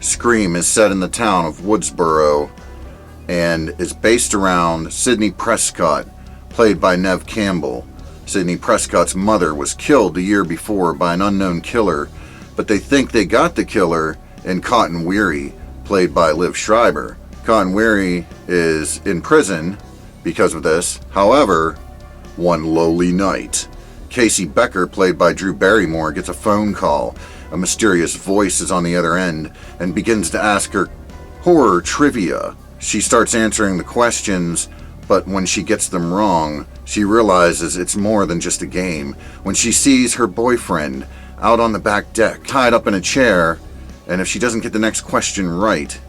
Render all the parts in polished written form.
Scream is set in the town of Woodsboro and is based around Sidney Prescott, played by Neve Campbell. Sidney Prescott's mother was killed the year before by an unknown killer, but they think they got the killer in Cotton Weary, played by Liv Schreiber. Cotton Weary is in prison because of this. However, one lowly night, Casey Becker, played by Drew Barrymore, gets a phone call. A mysterious voice is on the other end and begins to ask her horror trivia. She starts answering the questions, but when she gets them wrong, she realizes it's more than just a game. When she sees her boyfriend out on the back deck, tied up in a chair, and if she doesn't get the next question right,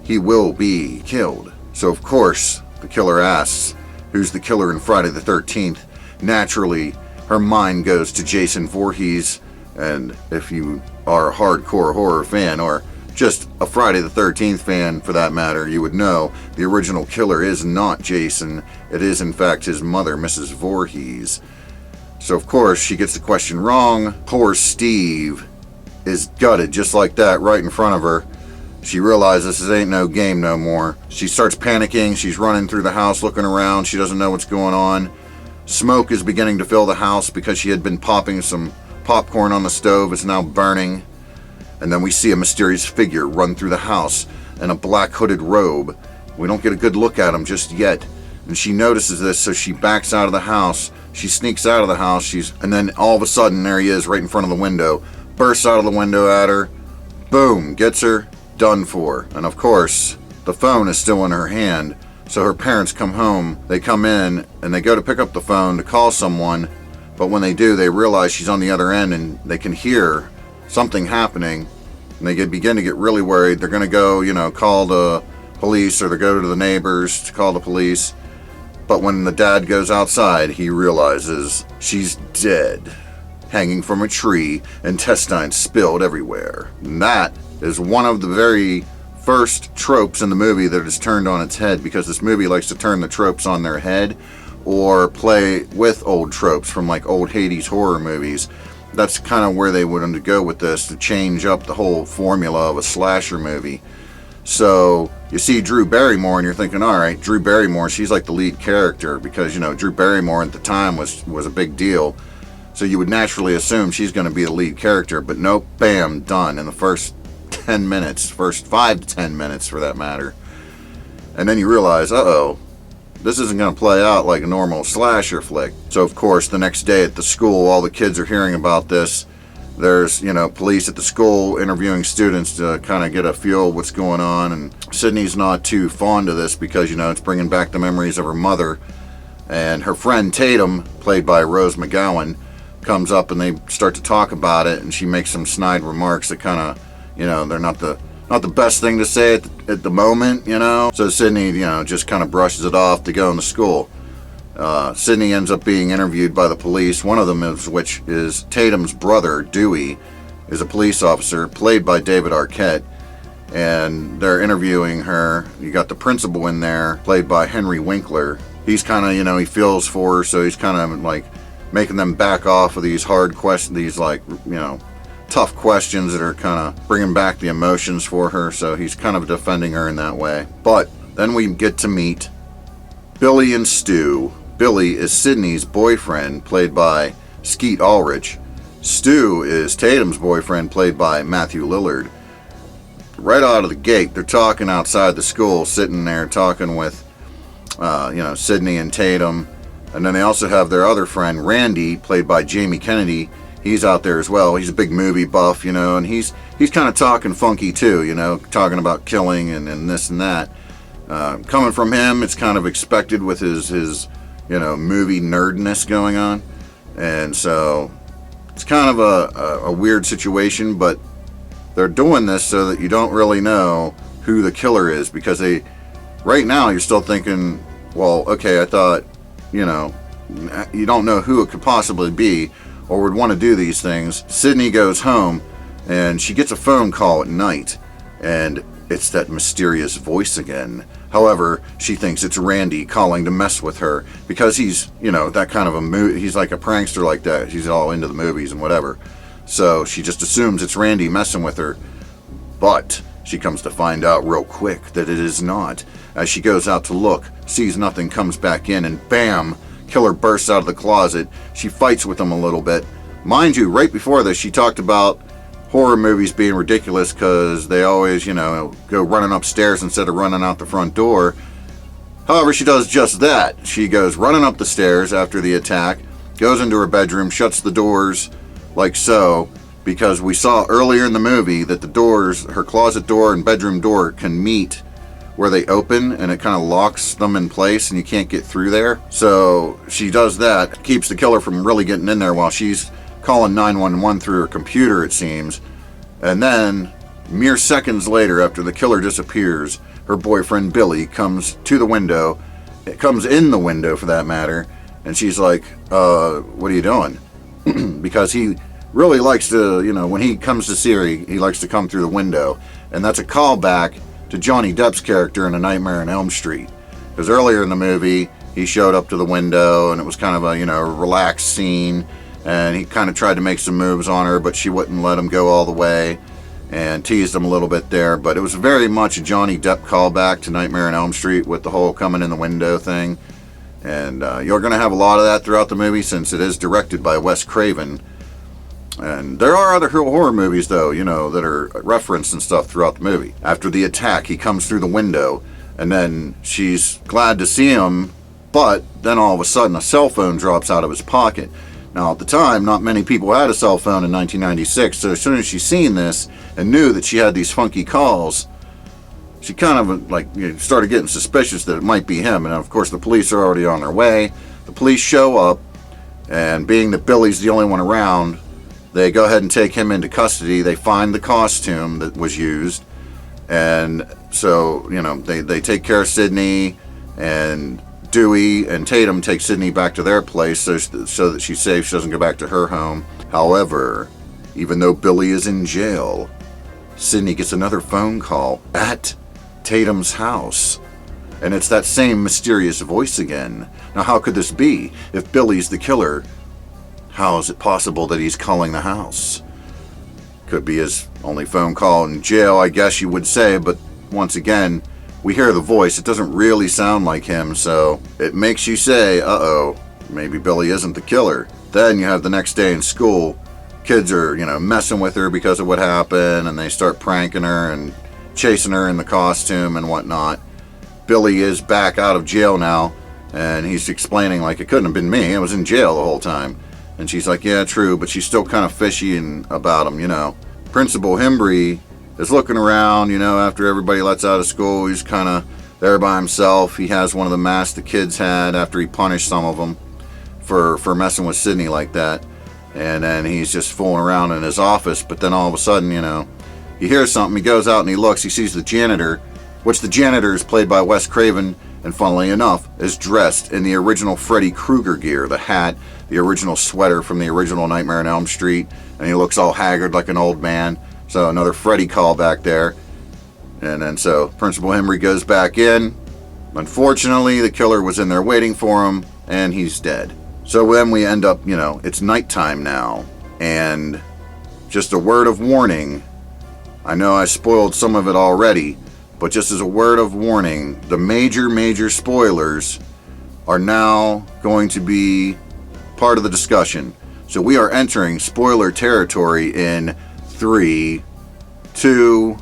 he will be killed. So of course, the killer asks, who's the killer in Friday the 13th? Naturally, her mind goes to Jason Voorhees, and if you are a hardcore horror fan, or just a Friday the 13th fan for that matter, you would know the original killer is not Jason. It is in fact his mother, Mrs. Voorhees. So of course she gets the question wrong. Poor Steve is gutted just like that right in front of her. She realizes this ain't no game no more. She starts panicking. She's running through the house looking around. She doesn't know what's going on. Smoke is beginning to fill the house because she had been popping some popcorn on the stove. It's now burning. And then we see a mysterious figure run through the house in a black hooded robe. We don't get a good look at him just yet. And she notices this, so she backs out of the house. She sneaks out of the house. And then all of a sudden, there he is right in front of the window. Bursts out of the window at her. Boom, gets her, done for. And of course, the phone is still in her hand. So her parents come home. They come in and they go to pick up the phone to call someone. But when they do, they realize she's on the other end and they can hear something happening. And they begin to get really worried. They're going to go, call the police, or they go to the neighbors to call the police. But when the dad goes outside, he realizes she's dead, hanging from a tree, intestines spilled everywhere. And that is one of the very first tropes in the movie that is turned on its head, because this movie likes to turn the tropes on their head or play with old tropes from like old Hades horror movies. That's kind of where they wanted to go with this, to change up the whole formula of a slasher movie. So you see Drew Barrymore and you're thinking, all right, Drew Barrymore, she's like the lead character, because Drew Barrymore at the time was a big deal. So you would naturally assume she's going to be the lead character, but nope, bam, done in the first 10 minutes, first 5 to 10 minutes for that matter. And then you realize, uh-oh, this isn't going to play out like a normal slasher flick. So of course, the next day at the school, all the kids are hearing about this. There's, police at the school interviewing students to kind of get a feel of what's going on. And Sydney's not too fond of this because, it's bringing back the memories of her mother. And her friend Tatum, played by Rose McGowan, comes up and they start to talk about it. And she makes some snide remarks that kind of, they're not the best thing to say at the moment, So Sydney, just kind of brushes it off to go into school. Sydney ends up being interviewed by the police. One of them which is Tatum's brother, Dewey, is a police officer played by David Arquette. And they're interviewing her. You got the principal in there, played by Henry Winkler. He's kind of, he feels for her, so he's kind of like making them back off of these hard questions, these tough questions that are kind of bringing back the emotions for her, so he's kind of defending her in that way. But then we get to meet Billy and Stu. Billy is Sydney's boyfriend, played by Skeet Ulrich. Stu is Tatum's boyfriend, played by Matthew Lillard. Right out of the gate, they're talking outside the school, sitting there talking with, Sydney and Tatum. And then they also have their other friend, Randy, played by Jamie Kennedy. He's out there as well. He's a big movie buff, and he's kind of talking funky too, talking about killing and this and that. Coming from him, it's kind of expected with his movie nerdness going on. And so it's kind of a weird situation, but they're doing this so that you don't really know who the killer is, because right now you're still thinking, well, okay, I thought, you don't know who it could possibly be or would want to do these things. Sydney goes home and she gets a phone call at night, and it's that mysterious voice again. However, she thinks it's Randy calling to mess with her, because he's, that kind of he's like a prankster like that. He's all into the movies and whatever. So she just assumes it's Randy messing with her. But She comes to find out real quick that it is not. As she goes out to look, sees nothing, comes back in, and bam! Killer bursts out of the closet. She fights with him a little bit. Mind you, right before this, she talked about horror movies being ridiculous because they always, go running upstairs instead of running out the front door. However, she does just that. She goes running up the stairs after the attack, goes into her bedroom, shuts the doors like so, because we saw earlier in the movie that the doors, her closet door and bedroom door, can meet where they open, and it kind of locks them in place and you can't get through there. So she does that, keeps the killer from really getting in there while she's calling 911 through her computer, it seems. And then, mere seconds later, after the killer disappears, her boyfriend Billy comes to the window, comes in the window for that matter, and she's like, what are you doing? Because he really likes to, when he comes to see her, he likes to come through the window. And that's a callback to Johnny Depp's character in A Nightmare on Elm Street. Because earlier in the movie, he showed up to the window, and it was kind of a, relaxed scene, and he kind of tried to make some moves on her, but she wouldn't let him go all the way, and teased him a little bit there. But it was very much a Johnny Depp callback to Nightmare on Elm Street with the whole coming in the window thing. And you're going to have a lot of that throughout the movie since it is directed by Wes Craven. And there are other horror movies, though, that are referenced and stuff throughout the movie. After the attack, he comes through the window, and then she's glad to see him, but then all of a sudden a cell phone drops out of his pocket. Now, at the time, not many people had a cell phone in 1996, so as soon as she seen this and knew that she had these funky calls, she kind of started getting suspicious that it might be him. And of course, the police are already on their way. The police show up, and being that Billy's the only one around, they go ahead and take him into custody. They find the costume that was used, and so they take care of Sydney, and Dewey and Tatum take Sydney back to their place so that she's safe. She doesn't go back to her home. However, even though Billy is in jail, Sydney gets another phone call at Tatum's house, and it's that same mysterious voice again. Now, how could this be? If Billy's the killer, how is it possible that he's calling the house? Could be his only phone call in jail, I guess you would say, but once again, we hear the voice. It doesn't really sound like him, so it makes you say, uh-oh, maybe Billy isn't the killer. Then you have the next day in school. Kids are, messing with her because of what happened, and they start pranking her and chasing her in the costume and whatnot. Billy is back out of jail now, and he's explaining like, it couldn't have been me. I was in jail the whole time. And she's like, yeah, true, but she's still kind of fishy about him, Principal Hembry is looking around, after everybody lets out of school. He's kind of there by himself. He has one of the masks the kids had after he punished some of them for messing with Sydney like that. And then he's just fooling around in his office. But then all of a sudden, he hears something. He goes out and he looks. He sees the janitor, which the janitor is played by Wes Craven, and funnily enough, is dressed in the original Freddy Krueger gear, the hat, the original sweater from the original Nightmare on Elm Street, and he looks all haggard like an old man. So another Freddy call back there. And then so Principal Hembry goes back in. Unfortunately, the killer was in there waiting for him, and he's dead. So then we end up, it's nighttime now. And just a word of warning, I know I spoiled some of it already, but just as a word of warning, the major spoilers are now going to be part of the discussion. So we are entering spoiler territory in 3, 2,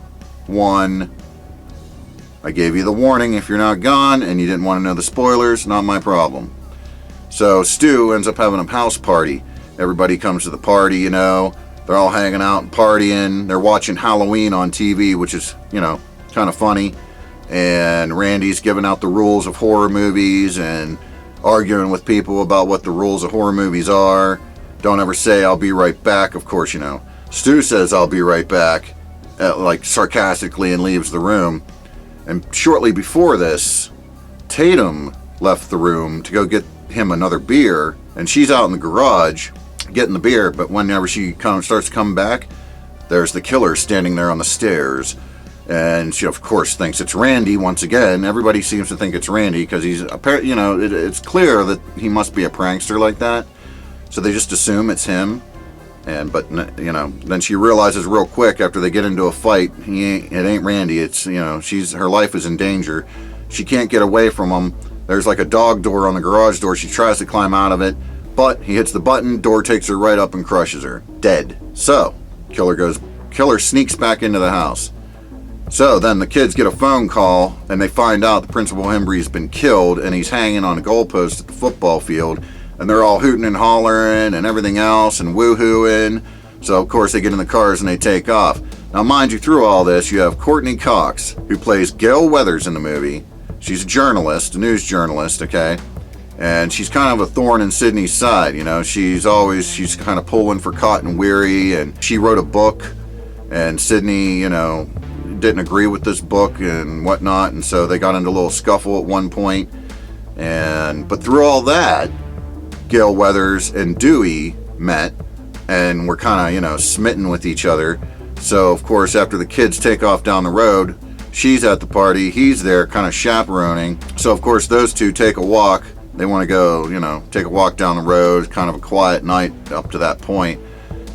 1. I gave you the warning. If you're not gone and you didn't want to know the spoilers, not my problem. So Stu ends up having a house party. Everybody comes to the party, They're all hanging out and partying. They're watching Halloween on TV, which is, kind of funny. And Randy's giving out the rules of horror movies and arguing with people about what the rules of horror movies are. Don't ever say, I'll be right back. Of course, Stu says, I'll be right back, sarcastically, and leaves the room. And shortly before this, Tatum left the room to go get him another beer, and she's out in the garage getting the beer, but whenever she starts to come back, there's the killer standing there on the stairs. And she, of course, thinks it's Randy once again. Everybody seems to think it's Randy because he's, it's clear that he must be a prankster like that. So they just assume it's him. But then she realizes real quick after they get into a fight, it ain't Randy. It's, her life is in danger. She can't get away from him. There's like a dog door on the garage door. She tries to climb out of it, but he hits the button. Door takes her right up and crushes her, dead. So killer sneaks back into the house. So then the kids get a phone call and they find out that Principal Hembree's been killed and he's hanging on a goalpost at the football field. And they're all hooting and hollering and everything else and woo-hooing. So, of course, they get in the cars and they take off. Now, mind you, through all this, you have Courtney Cox, who plays Gale Weathers in the movie. She's a journalist, a news journalist, okay? And she's kind of a thorn in Sidney's side, She's kind of pulling for Cotton Weary, and she wrote a book, and Sidney, didn't agree with this book and whatnot, and so they got into a little scuffle at one point. But through all that, Gale Weathers and Dewey met and were kind of, smitten with each other. So, of course, after the kids take off down the road, she's at the party, he's there kind of chaperoning. So, of course, those two take a walk. They want to go, take a walk down the road, kind of a quiet night up to that point.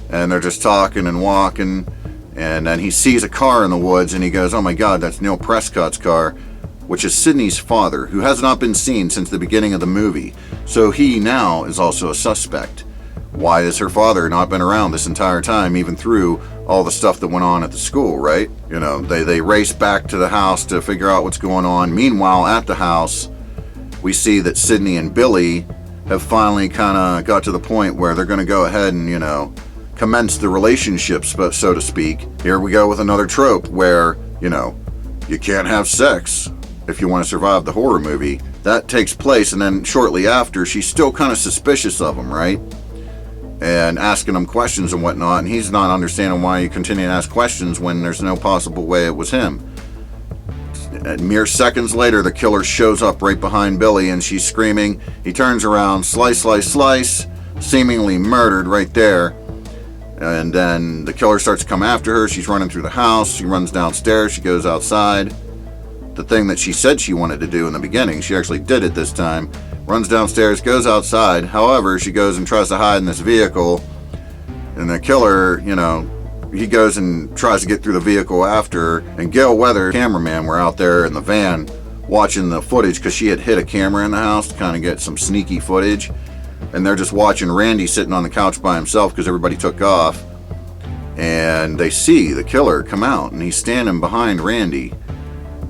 And they're just talking and walking. And then he sees a car in the woods and he goes, oh my God, that's Neil Prescott's car, which is Sidney's father, who has not been seen since the beginning of the movie. So he now is also a suspect. Why has her father not been around this entire time, even through all the stuff that went on at the school, right? They race back to the house to figure out what's going on. Meanwhile, at the house, we see that Sidney and Billy have finally kind of got to the point where they're going to go ahead and, commence the relationship, so to speak. Here we go with another trope where, you can't have sex if you want to survive the horror movie. That takes place, and then shortly after, she's still kind of suspicious of him, right? And asking him questions and whatnot, and he's not understanding why you continue to ask questions when there's no possible way it was him. And mere seconds later, the killer shows up right behind Billy, and she's screaming. He turns around, slice, slice, slice, seemingly murdered right there. And then the killer starts to come after her. She's running through the house. She runs downstairs. She goes outside. The thing that she said she wanted to do in the beginning, she actually did it this time. Runs downstairs, goes outside. However, she goes and tries to hide in this vehicle. And the killer, he goes and tries to get through the vehicle after her. And Gale Weathers, cameraman, were out there in the van watching the footage because she had hid a camera in the house to kind of get some sneaky footage. And they're just watching Randy sitting on the couch by himself because everybody took off. And they see the killer come out, and he's standing behind Randy.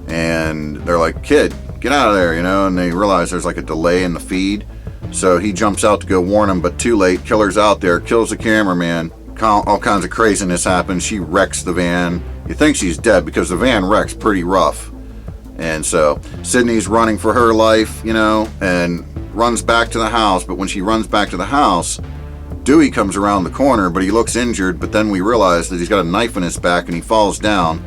And they're like, kid, get out of there, and they realize there's like a delay in the feed. So he jumps out to go warn him, but too late. Killer's out there, kills the cameraman. All kinds of craziness happens. She wrecks the van. You think she's dead because the van wrecks pretty rough. And so Sidney's running for her life, and runs back to the house. But when she runs back to the house, Dewey comes around the corner, but he looks injured. But then we realize that he's got a knife in his back and he falls down.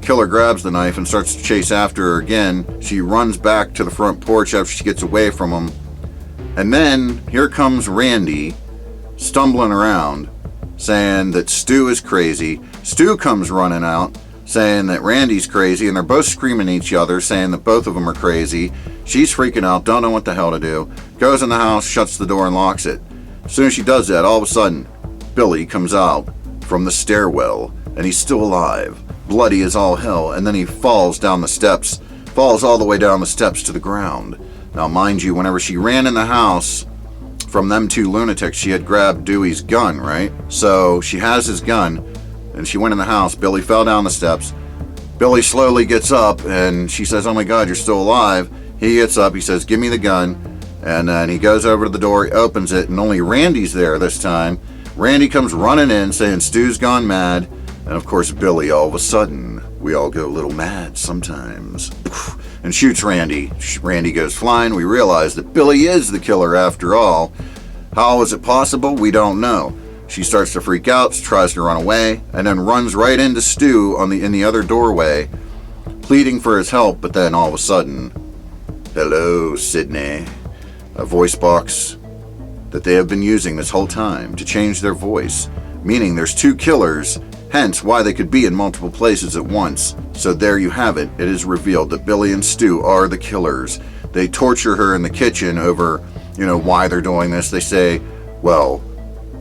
Killer grabs the knife and starts to chase after her again. She runs back to the front porch after she gets away from him. And then here comes Randy stumbling around saying that Stu is crazy. Stu comes running out saying that Randy's crazy, and they're both screaming at each other saying that both of them are crazy. She's freaking out, don't know what the hell to do. Goes in the house, shuts the door and locks it. As soon as she does that, all of a sudden, Billy comes out from the stairwell, and he's still alive. Bloody as all hell, and then he falls down the steps, falls all the way down the steps to the ground. Now, mind you, whenever she ran in the house from them two lunatics, she had grabbed Dewey's gun, right? So she has his gun, and she went in the house. Billy fell down the steps. Billy slowly gets up, and she says, oh my God, you're still alive. He gets up, he says, give me the gun, and then he goes over to the door, he opens it, and only Randy's there this time. Randy comes running in, saying Stu's gone mad. And of course, Billy, all of a sudden, we all go a little mad sometimes, and shoots Randy. Randy goes flying. We realize that Billy is the killer after all. How is it possible? We don't know. She starts to freak out, tries to run away, and then runs right into Stu in the other doorway, pleading for his help. But then all of a sudden, hello, Sidney, a voice box that they have been using this whole time to change their voice, meaning there's two killers. Hence why they could be in multiple places at once. So there you have it. It is revealed that Billy and Stu are the killers. They torture her in the kitchen over, why they're doing this. They say, well,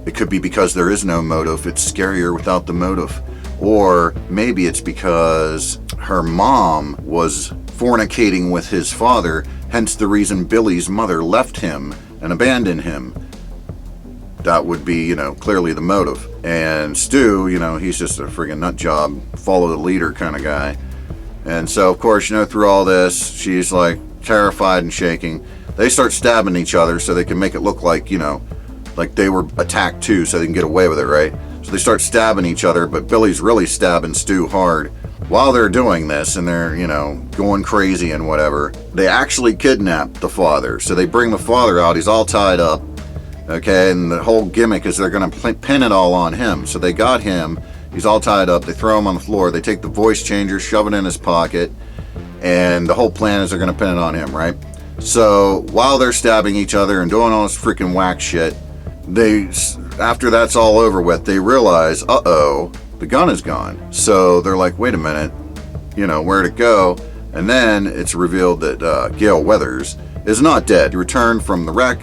It could be because there is no motive. It's scarier without the motive. Or maybe it's because her mom was fornicating with his father, hence the reason Billy's mother left him and abandoned him. That would be, clearly the motive. And Stu, he's just a friggin' nut job, follow the leader kind of guy. And so, of course, through all this, she's like terrified and shaking. They start stabbing each other so they can make it look like, like they were attacked too, so they can get away with it, right? So they start stabbing each other, but Billy's really stabbing Stu hard. While they're doing this and they're, going crazy and whatever, they actually kidnap the father. So they bring the father out, he's all tied up. Okay, and the whole gimmick is they're going to pin it all on him. So they got him, he's all tied up, they throw him on the floor, they take the voice changer, shove it in his pocket, and the whole plan is they're going to pin it on him, right? So while they're stabbing each other and doing all this freaking whack shit, after that's all over with, they realize, uh-oh, the gun is gone. So they're like, wait a minute, where'd it go? And then it's revealed that Gale Weathers is not dead. He returned from the wreck,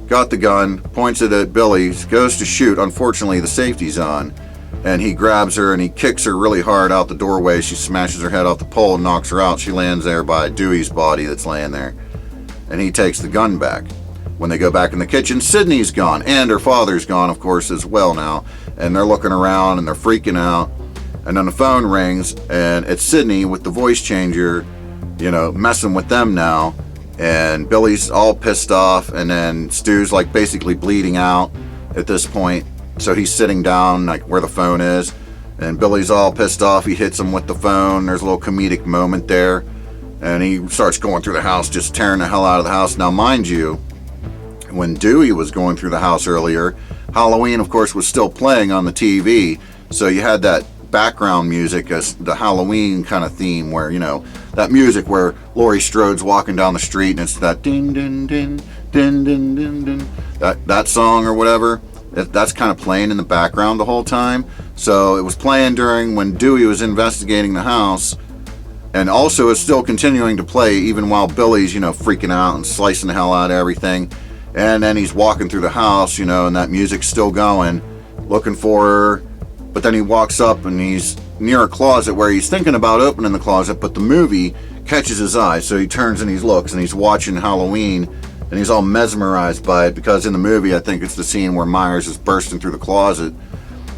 got the gun, points it at Billy, goes to shoot. Unfortunately, the safety's on, and he grabs her and he kicks her really hard out the doorway. She smashes her head off the pole and knocks her out. She lands there by Dewey's body that's laying there, and he takes the gun back. When they go back in the kitchen, Sydney's gone, and her father's gone, of course, as well now, and they're looking around and they're freaking out. And then the phone rings, and it's Sydney with the voice changer, messing with them now. And Billy's all pissed off, and then Stu's like basically bleeding out at this point. So he's sitting down like where the phone is, and Billy's all pissed off. He hits him with the phone. There's a little comedic moment there, and he starts going through the house, just tearing the hell out of the house. Now, mind you, when Dewey was going through the house earlier, Halloween, of course, was still playing on the TV. So you had that background music as the Halloween kind of theme where, that music where Laurie Strode's walking down the street and it's that din din din din din din din, that song or whatever, that's kind of playing in the background the whole time. So it was playing during when Dewey was investigating the house, and also it's still continuing to play even while Billy's, freaking out and slicing the hell out of everything. And then he's walking through the house, and that music's still going, looking for her. But then he walks up and he's near a closet where he's thinking about opening the closet, but the movie catches his eye. So he turns and he looks and he's watching Halloween, and he's all mesmerized by it, because in the movie, I think it's the scene where Myers is bursting through the closet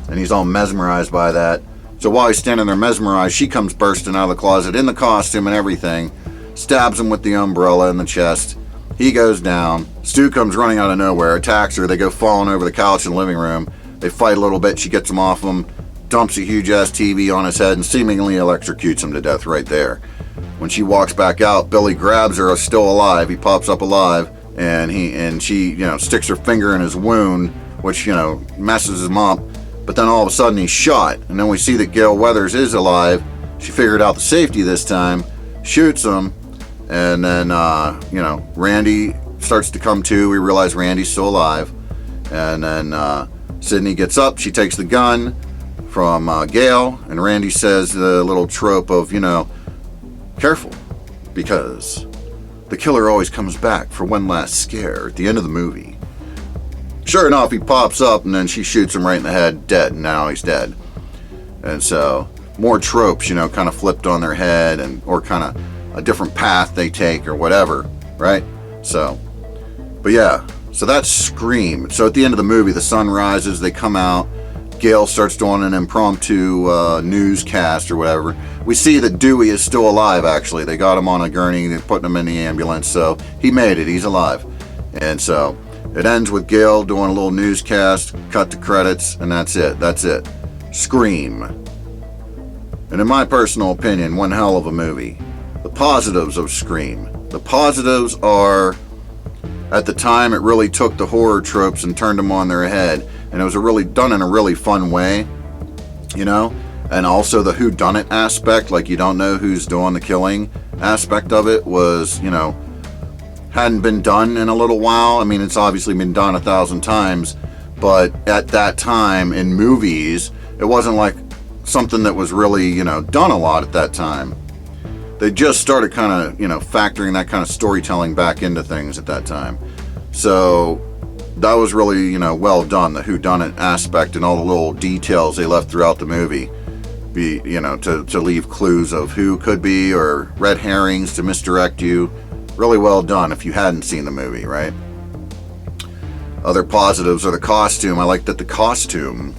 and he's all mesmerized by that. So while he's standing there mesmerized, she comes bursting out of the closet in the costume and everything, stabs him with the umbrella in the chest. He goes down. Stu comes running out of nowhere, attacks her. They go falling over the couch in the living room. They fight a little bit. She gets him off him, dumps a huge-ass TV on his head, and seemingly electrocutes him to death right there. When she walks back out, Billy grabs her, still alive. He pops up alive, and she, sticks her finger in his wound, which, messes him up. But then all of a sudden he's shot, and then we see that Gale Weathers is alive. She figured out the safety this time, shoots him, and then, Randy starts to come to. We realize Randy's still alive, and then Sydney gets up. She takes the gun from Gale, and Randy says the little trope of, careful, because the killer always comes back for one last scare at the end of the movie. Sure enough, he pops up, and then she shoots him right in the head, dead, and now he's dead. And so, more tropes, kind of flipped on their head, or kind of a different path they take, or whatever, right? So, but yeah, so that's Scream. So at the end of the movie, the sun rises, they come out, Gale starts doing an impromptu newscast or whatever. We see that Dewey is still alive, actually. They got him on a gurney, they're putting him in the ambulance, so he made it, he's alive. And so it ends with Gale doing a little newscast, cut to credits, and that's it. Scream. And in my personal opinion, one hell of a movie. The positives of Scream. The positives are, at the time, it really took the horror tropes and turned them on their head. And it was really done in a really fun way, And also the whodunit aspect, like you don't know who's doing the killing aspect of it, was, hadn't been done in a little while. I mean, it's obviously been done 1,000 times, but at that time in movies, it wasn't like something that was really, done a lot at that time. They just started kind of, factoring that kind of storytelling back into things at that time. So that was really, well done. The whodunit aspect and all the little details they left throughout the movie, to leave clues of who could be or red herrings to misdirect you. Really well done if you hadn't seen the movie, right? Other positives are the costume. I like that the costume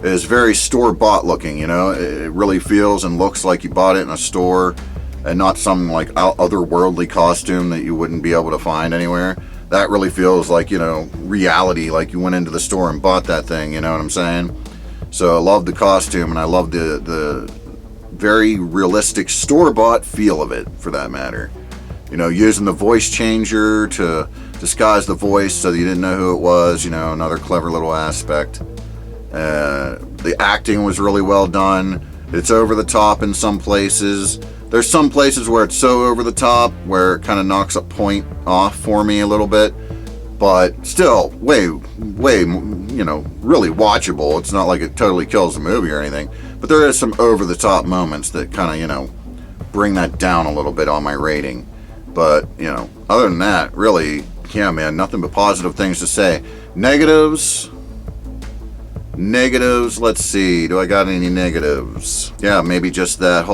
is very store-bought looking, It really feels and looks like you bought it in a store and not some like otherworldly costume that you wouldn't be able to find anywhere. That really feels like, reality, like you went into the store and bought that thing, you know what I'm saying? So I love the costume, and I love the very realistic store-bought feel of it, for that matter. Using the voice changer to disguise the voice so that you didn't know who it was, another clever little aspect. The acting was really well done. It's over the top in some places. There's some places where it's so over the top where it kind of knocks a point off for me a little bit, but still way, really watchable. It's not like it totally kills the movie or anything, but there is some over the top moments that kind of, bring that down a little bit on my rating. But, other than that, really, yeah, man, nothing but positive things to say. Negatives, let's see, do I got any negatives? Yeah, maybe just that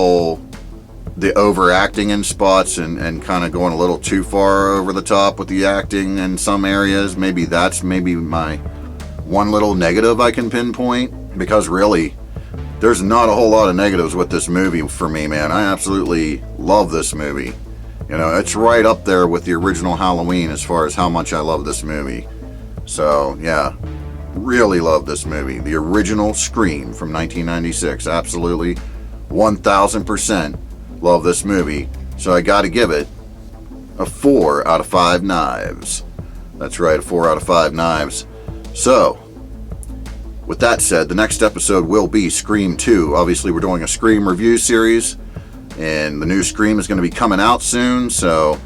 the overacting in spots and kind of going a little too far over the top with the acting in some areas. Maybe that's my one little negative I can pinpoint, because really, there's not a whole lot of negatives with this movie for me, man. I absolutely love this movie. It's right up there with the original Halloween as far as how much I love this movie. So, yeah, really love this movie. The original Scream from 1996. Absolutely, 1000% love this movie. So I got to give it a 4 out of 5 knives. That's right, a 4 out of 5 knives. So, with that said, the next episode will be Scream 2. Obviously, we're doing a Scream review series, and the new Scream is going to be coming out soon. So,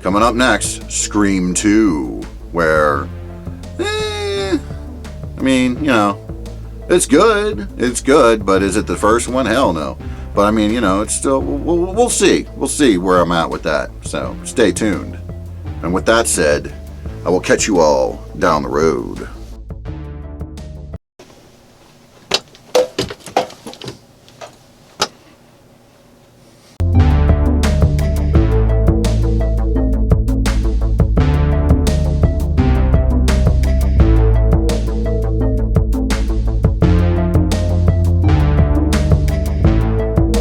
coming up next, Scream 2, where, it's good, but is it the first one? Hell no. But it's still, we'll see. We'll see where I'm at with that. So, stay tuned. And with that said, I will catch you all down the road.